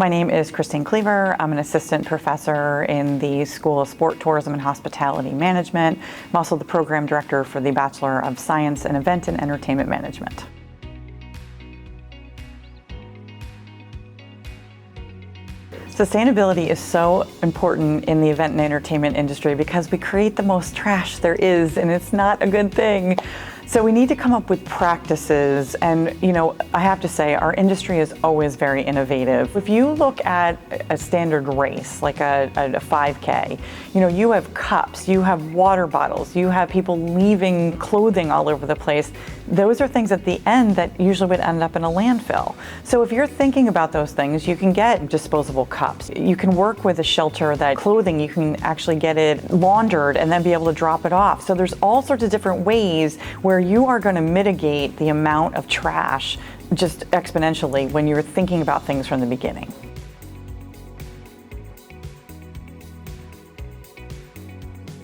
My name is Christine Cleaver. I'm an assistant professor in the School of Sport, Tourism, and Hospitality Management. I'm also the program director for the Bachelor of Science in Event and Entertainment Management. Sustainability is so important in the event and entertainment industry because we create the most trash there is, and it's not a good thing. So we need to come up with practices, and I have to say our industry is always very innovative. If you look at a standard race, like a 5K, you have cups, you have water bottles, you have people leaving clothing all over the place. Those are things at the end that usually would end up in a landfill. So if you're thinking about those things, you can get disposable cups. You can work with a shelter that clothing, you can actually get it laundered and then be able to drop it off. So there's all sorts of different ways where you are going to mitigate the amount of trash just exponentially when you're thinking about things from the beginning.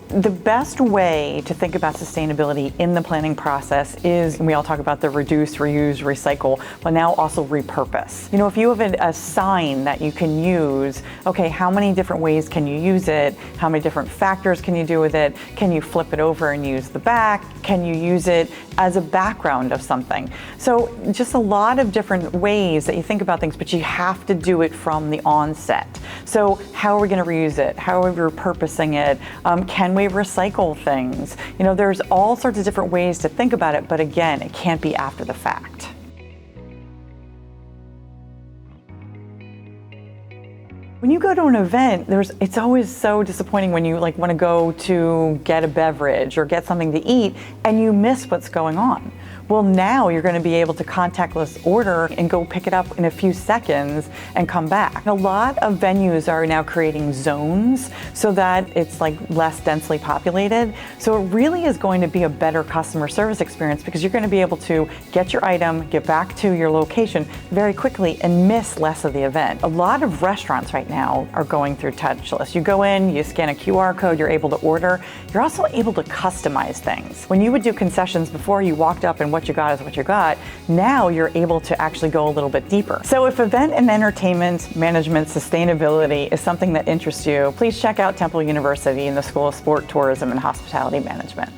The best way to think about sustainability in the planning process is, we all talk about the reduce, reuse, recycle, but now also repurpose. If you have a sign that you can use, okay, how many different ways can you use it? How many different factors can you do with it? Can you flip it over and use the back? Can you use it as a background of something? So just a lot of different ways that you think about things, but you have to do it from the onset. So how are we going to reuse it? How are we repurposing it? Can we recycle things? There's all sorts of different ways to think about it, but again, it can't be after the fact. When you go to an event, it's always so disappointing when you want to go to get a beverage or get something to eat and you miss what's going on. Well, now you're going to be able to contactless order and go pick it up in a few seconds and come back. A lot of venues are now creating zones so that it's less densely populated. So it really is going to be a better customer service experience because you're going to be able to get your item, get back to your location very quickly and miss less of the event. A lot of restaurants right now are going through touchless. You go in, you scan a QR code, you're able to order. You're also able to customize things. When you would do concessions before, you walked up and what you got is what you got. Now you're able to actually go a little bit deeper. So if event and entertainment management sustainability is something that interests you, please check out Temple University in the School of Sport, Tourism, and Hospitality Management.